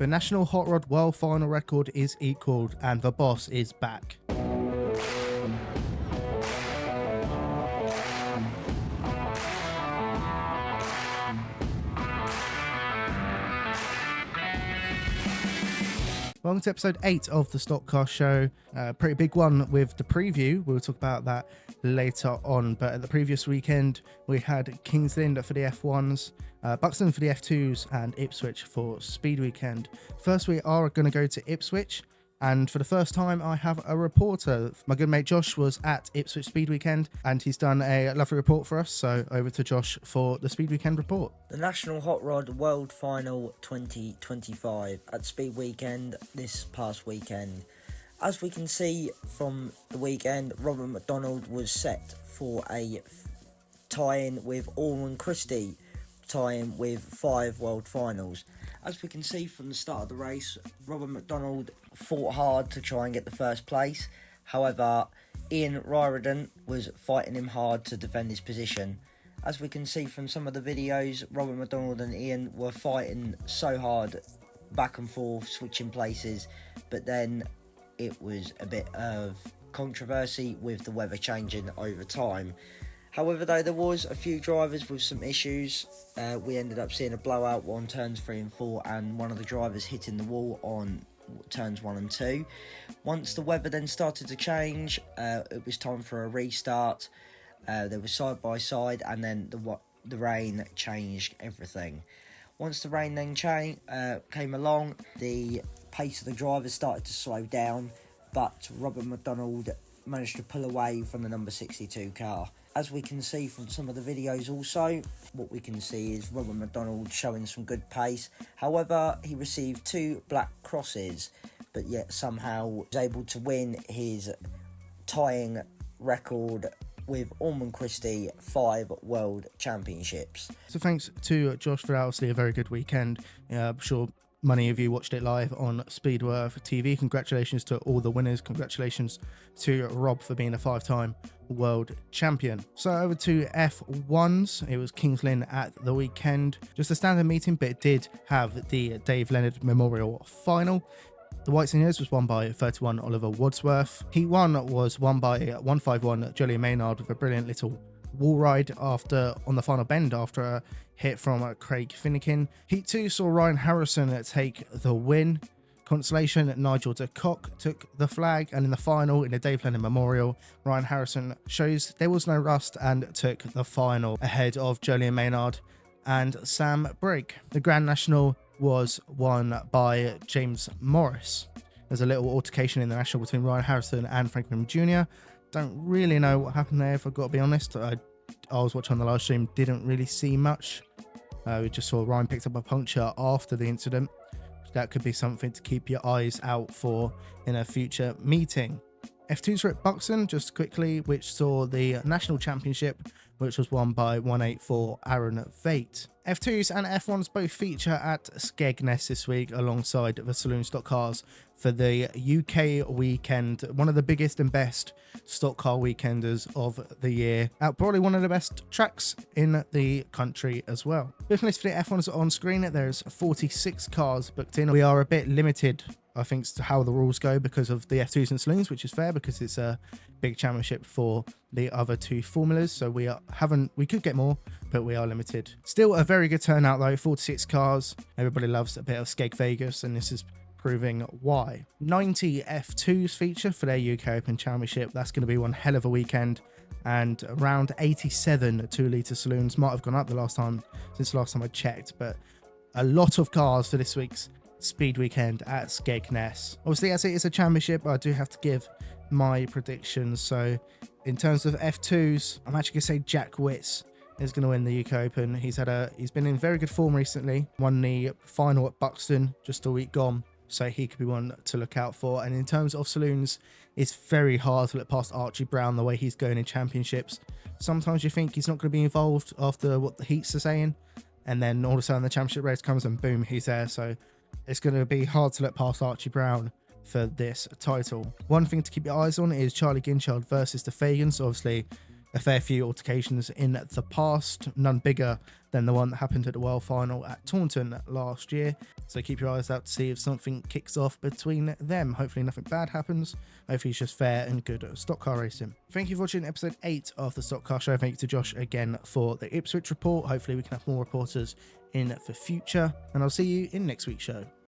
The National Hot Rod World Final record is equalled and the boss is back. Welcome to episode 8 of the Stock Car Show. Pretty big one with the preview. We'll talk about that later on. But at the previous weekend, we had Kings Lynn for the F1s, Buxton for the F2s, and Ipswich for Speed Weekend. First, we are going to go to Ipswich. And for the first time, I have a reporter. My good mate Josh was at Ipswich Speed Weekend, and he's done a lovely report for us. So over to Josh for the Speed Weekend report. The National Hot Rod World Final 2025 at Speed Weekend this past weekend. As we can see from the weekend, Robert McDonald was set for a tie-in with Orman Christie, tie-in with 5 World Finals. As we can see from the start of the race, Robert McDonald fought hard to try and get the first place. However, Ian Riordan was fighting him hard to defend his position. As we can see from some of the videos, Robert McDonald and Ian were fighting so hard, back and forth, switching places, but then it was a bit of controversy with the weather changing over time. However, though, there was a few drivers with some issues. We ended up seeing a blowout on turns 3 and 4 and one of the drivers hitting the wall on turns 1 and 2. Once the weather then started to change, it was time for a restart. They were side by side, and then the rain changed everything. Once the rain then came along, the pace of the drivers started to slow down, but Robert McDonald managed to pull away from the number 62 car. As we can see from some of the videos also, what we can see is Robert McDonald showing some good pace. However, he received 2 black crosses, but yet somehow was able to win his tying record with Orman Christie 5 World Championships. So thanks to Josh for obviously a very good weekend. I'm sure many of you watched it live on Speedworth TV. Congratulations to all the winners. Congratulations to Rob for being a 5-time world champion. So over to F1s. It was Kings Lynn at the weekend. Just a standard meeting, but it did have the Dave Leonard Memorial Final. The Whites and Yellows was won by 31 Oliver Wadsworth. Heat 1 was won by 151 Julian Maynard with a brilliant little wall ride on the final bend after a hit from Craig Finnegan. Heat 2 saw Ryan Harrison take the win. Consolation, Nigel de Kock took the flag, and in the final, in the Dave Leonard Memorial, Ryan Harrison shows there was no rust and took the final ahead of Julian Maynard and Sam Brigg. The Grand National was won by James Morris. There's a little altercation in the National between Ryan Harrison and Franklin Jr. Don't really know what happened there, if I've got to be honest. I was watching on the live stream, didn't really see much. We just saw Ryan picked up a puncture after the incident. That could be something to keep your eyes out for in a future meeting. F2s were at Buxton, just quickly, which saw the National Championship, which was won by 184 Aaron Vate. F2s and F1s both feature at Skegness this week alongside the Saloon Stock Cars for the UK weekend. One of the biggest and best stock car weekenders of the year. Probably one of the best tracks in the country as well. Booking list for the F1s on screen. There's 46 cars booked in. We are a bit limited, I think, to how the rules go because of the F2s and Saloons, which is fair because it's a big championship for the other 2 formulas. So we could get more, but we are limited. Still a very good turnout though, 46 cars. Everybody loves a bit of Skeg Vegas, and this is proving why. 90 F2s feature for their UK Open Championship. That's going to be one hell of a weekend. And around 87 2-litre saloons. Might have gone up since the last time I checked, but a lot of cars for this week's Speed Weekend at Skegness. Obviously, as it is a championship, I do have to give my predictions. So in terms of F2s, I'm actually going to say Jack Witts is going to win the UK Open. He's been in very good form recently. Won the final at Buxton just a week gone, so he could be one to look out for. And in terms of saloons, it's very hard to look past Archie Brown the way he's going in championships. Sometimes you think he's not going to be involved after what the heats are saying, and then all of a sudden the championship race comes and boom, he's there. So it's going to be hard to look past Archie Brown for this title. One thing to keep your eyes on is Charlie Ginchard versus the Fagans. Obviously, a fair few altercations in the past, none bigger than the one that happened at the World Final at Taunton last year. So keep your eyes out to see if something kicks off between them. Hopefully nothing bad happens. Hopefully it's just fair and good stock car racing. Thank you for watching episode 8 of the Stock Car Show. Thank you to Josh again for the Ipswich report. Hopefully we can have more reporters in the future. And I'll see you in next week's show.